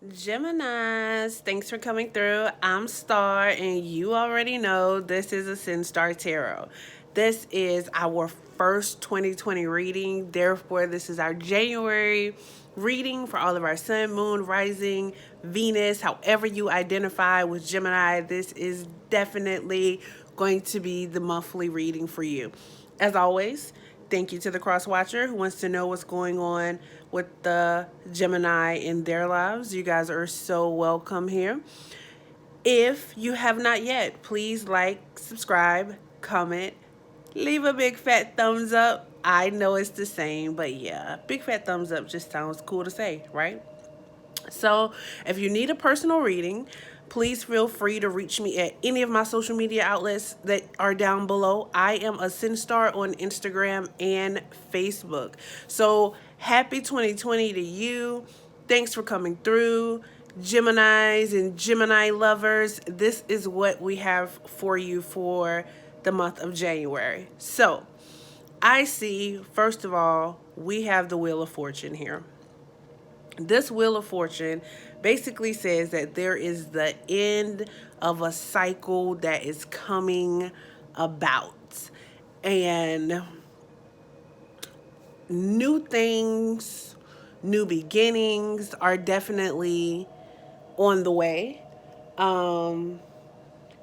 Geminis, thanks for coming through. I'm Star, and you already know this is AscendStar Tarot. This is our first 2020 reading. Therefore, this is our January reading for all of our sun, moon, rising, Venus, however you identify with Gemini. This is definitely going to be the monthly reading for you. As always, thank you to the cross watcher who wants to know what's going on with the Gemini in their lives. You guys are so welcome here. If you have not yet, please like, subscribe, comment, leave a big fat thumbs up. I know it's the same, but yeah, big fat thumbs up just sounds cool to say, right? So, if you need a personal reading, please feel free to reach me at any of my social media outlets that are down below. I am AscendStar on Instagram and Facebook. So, happy 2020 to you. Thanks for coming through. Geminis and Gemini lovers, this is what we have for you for the month of January. So, I see, first of all, we have the Wheel of Fortune here. This Wheel of Fortune basically says that there is the end of a cycle that is coming about. And new things, new beginnings are definitely on the way.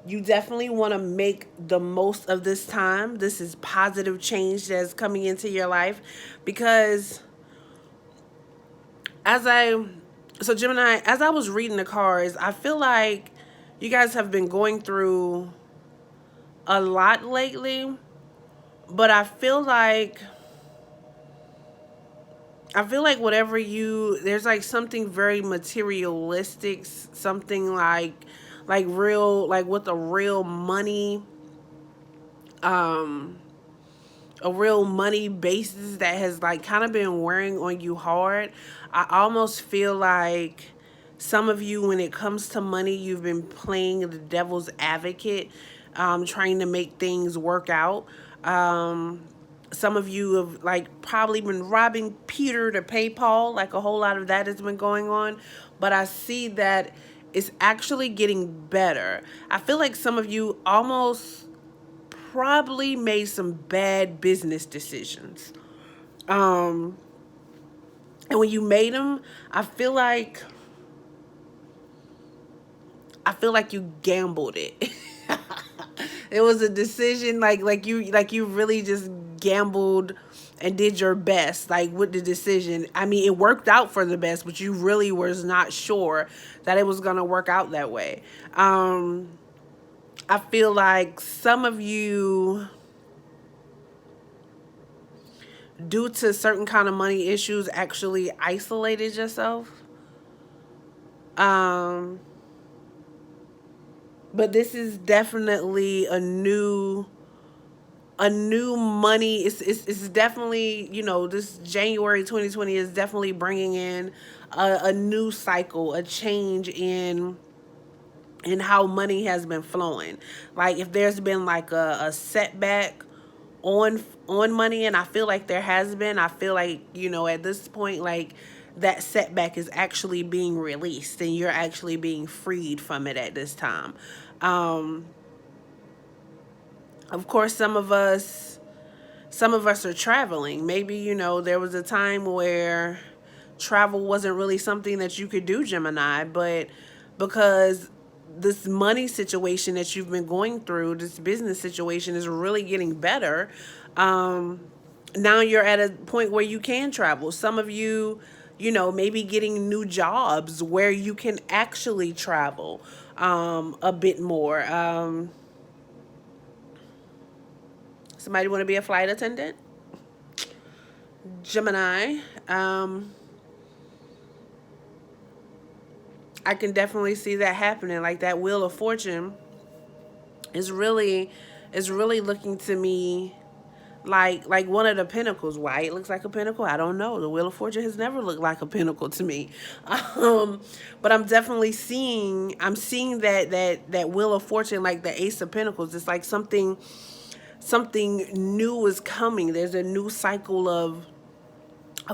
You definitely want to make the most of this time. This is positive change that's coming into your life because as I so Gemini, as I was reading the cards, I feel like you guys have been going through a lot lately, but I feel like whatever there's like something very materialistic, something like real, like with um a real money basis that has like kind of been wearing on you hard. I almost feel like some of you, when it comes to money, you've been playing the devil's advocate, trying to make things work out. Some of you have like probably been robbing Peter to pay Paul. Like a whole lot of that has been going on. But I see that it's actually getting better. I feel like some of you almost probably made some bad business decisions. Um, and when you made them, I feel like you gambled it. It was a decision like you really just gambled and did your best like with the decision. I mean, it worked out for the best, but you really was not sure that it was going to work out that way. I feel like some of you, due to certain kind of money issues, actually isolated yourself. Um, but this is definitely a new money. It's definitely, this January 2020 is definitely bringing in a new cycle, a change in how money has been flowing. Like if there's been like a setback on money, and I feel like there has been, I feel like, at this point, like that setback is actually being released and you're actually being freed from it at this time. um of course, some of us are traveling. Maybe, there was a time where travel wasn't really something that you could do, Gemini, but because this money situation that you've been going through, this business situation is really getting better. Um, Now you're at a point where you can travel. Some of you, maybe getting new jobs where you can actually travel a bit more. Somebody want to be a flight attendant? Gemini. I can definitely see that happening. Like that Wheel of Fortune is really looking to me like one of the pinnacles. Why it looks like a pinnacle, I don't know. The Wheel of Fortune has never looked like a pinnacle to me. um but I'm seeing that Wheel of Fortune, like the Ace of Pentacles. It's like something new is coming. There's a new cycle of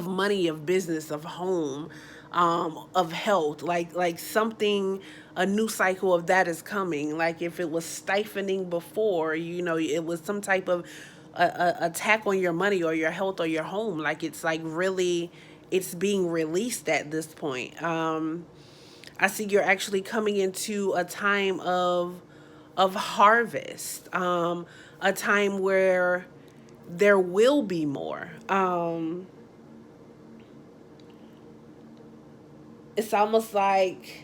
money, of business, of home, of health, like something, a new cycle of that is coming. Like if it was stifling before, it was some type of attack on your money or your health or your home. Like it's like really, it's being released at this point. I see you're actually coming into a time of harvest, a time where there will be more. It's almost like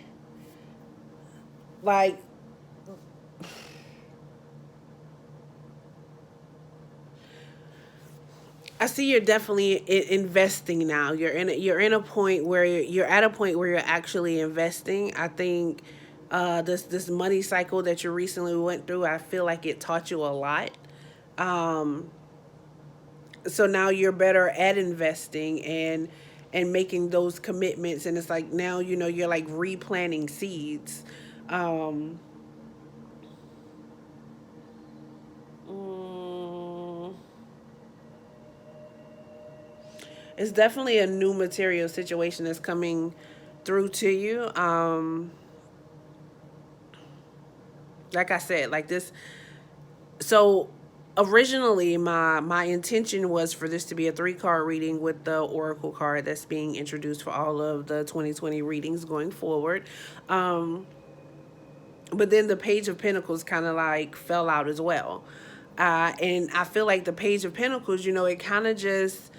I see you're definitely investing now. You're in a point where you're at a point where you're actually investing. I think this money cycle that you recently went through, I feel like it taught you a lot. Um, so now you're better at investing and making those commitments, and it's like now you're like replanting seeds. Um, mm, it's definitely a new material situation that's coming through to you. Like I said, like this. So originally, my intention was for this to be a 3 card reading with the oracle card that's being introduced for all of the 2020 readings going forward. Um, but then the Page of Pentacles kind of like fell out as well. And I feel like the Page of Pentacles, it kind of just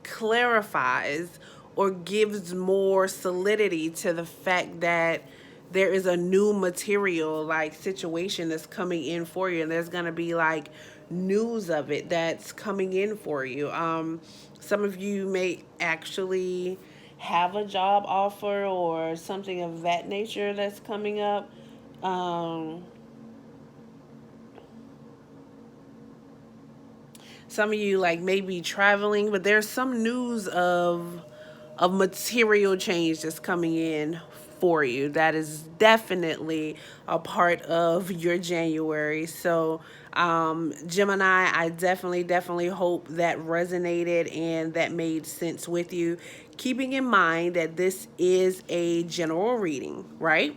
clarifies or gives more solidity to the fact that there is a new material like situation that's coming in for you, and there's going to be like news of it that's coming in for you. Some of you may actually have a job offer or something of that nature that's coming up. um, some of you like maybe traveling, but there's some news of material change that's coming in for you. That is definitely a part of your January. So, Gemini, I definitely hope that resonated and that made sense with you. Keeping in mind that this is a general reading, right?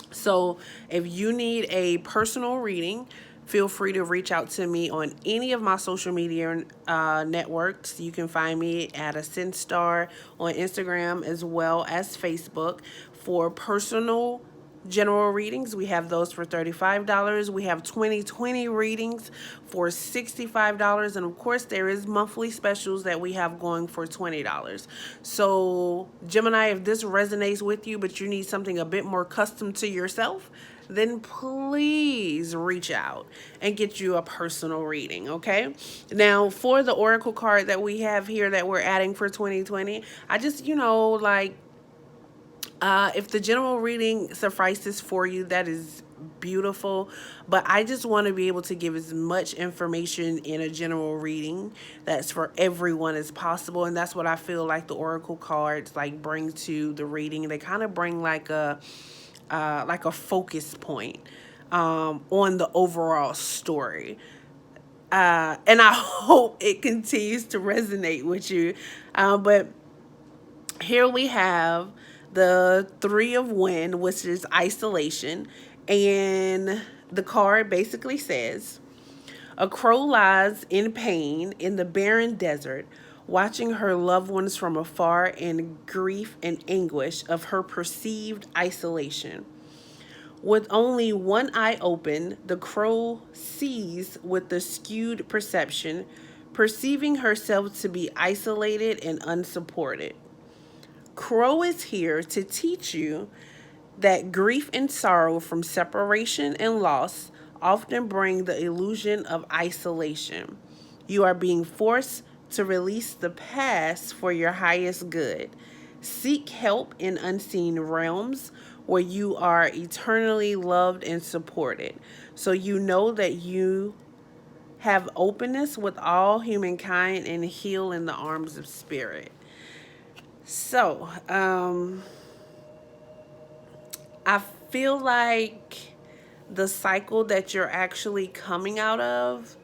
So if you need a personal reading, feel free to reach out to me on any of my social media networks. You can find me at AscendStar on Instagram as well as Facebook for personal general readings. We have those for $35. We have 2020 readings for $65. And of course, there is monthly specials that we have going for $20. So, Gemini, if this resonates with you, but you need something a bit more custom to yourself, then please reach out and get you a personal reading, okay? Now, for the oracle card that we have here that we're adding for 2020, I just, if the general reading suffices for you, that is beautiful. But I just want to be able to give as much information in a general reading that's for everyone as possible. And that's what I feel like the oracle cards like bring to the reading. They kind of bring like a focus point on the overall story. And I hope it continues to resonate with you. But here we have the Three of Wind, which is isolation. And the card basically says, a crow lies in pain in the barren desert, watching her loved ones from afar in grief and anguish of her perceived isolation. With only one eye open, the crow sees with the skewed perception, perceiving herself to be isolated and unsupported. Crow is here to teach you that grief and sorrow from separation and loss often bring the illusion of isolation. You are being forced to release the past for your highest good. Seek help in unseen realms where you are eternally loved and supported. So you know that you have openness with all humankind and heal in the arms of spirit. So, I feel like the cycle that you're actually coming out of,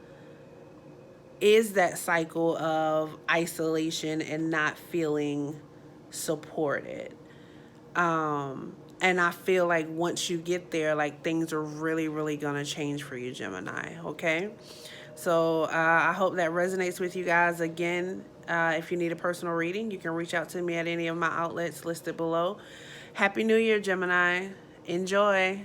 is that cycle of isolation and not feeling supported. And I feel like once you get there, like things are really, really gonna change for you, Gemini. Okay. So I hope that resonates with you guys. Again, if you need a personal reading, you can reach out to me at any of my outlets listed below. Happy New Year, Gemini. Enjoy.